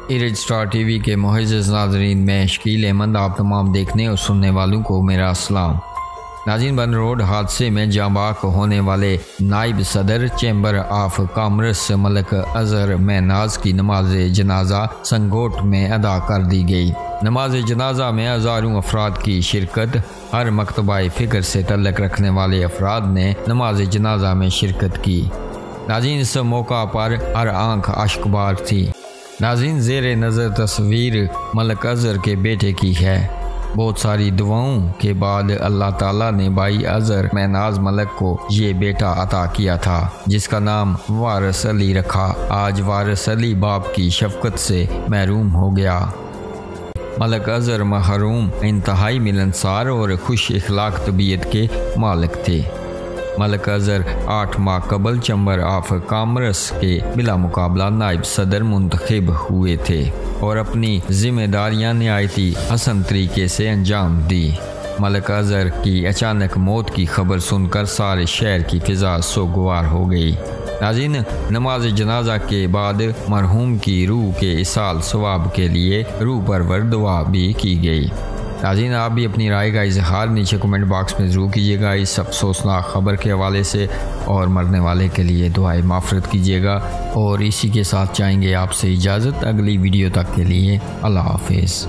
ایرج star T V کے معزز ناظرین، میں شکیل احمد آپ تمام دیکھنے اور سننے والوں کو میرا السلام۔ ناظرین، بن روڈ حادثے میں جاں باک ہونے والے نائب صدر چیمبر آف کامرس ملک اظہر میناز کی نماز جنازہ سنگوٹ میں ادا کر دی گئی۔ نماز جنازہ میں ہزاروں افراد کی شرکت۔ ہر مکتبہ فکر سے تعلق رکھنے والے افراد نے نماز جنازہ میں شرکت کی۔ ناظرین، اس موقع پر ہر آنکھ اشک بار تھی۔ ناظرین، زیر نظر تصویر ملک اظہر کے بیٹے کی ہے۔ بہت ساری دعاؤں کے بعد اللہ تعالیٰ نے بھائی اظہر میناز ملک کو یہ بیٹا عطا کیا تھا جس کا نام وارث علی رکھا۔ آج وارث علی باپ کی شفقت سے محروم ہو گیا۔ ملک اظہر محروم انتہائی ملنسار اور خوش اخلاق طبیعت کے مالک تھے۔ ملک اظہر 8 ماہ قبل چیمبر آف کامرس کے بلا مقابلہ نائب صدر منتخب ہوئے تھے اور اپنی ذمہ داریاں نہایتی حسن طریقے سے انجام دی۔ ملک اظہر کی اچانک موت کی خبر سن کر سارے شہر کی فضا سوگوار ہو گئی۔ ناظرین، نماز جنازہ کے بعد مرحوم کی روح کے ایصال ثواب کے لیے روح پرور دعا بھی کی گئی۔ ناظرین، آپ بھی اپنی رائے کا اظہار نیچے کمنٹ باکس میں ضرور کیجیے گا اس افسوسناک خبر کے حوالے سے، اور مرنے والے کے لیے دعائے مغفرت کیجیے گا، اور اسی کے ساتھ چاہیں گے آپ سے اجازت۔ اگلی ویڈیو تک کے لیے اللہ حافظ۔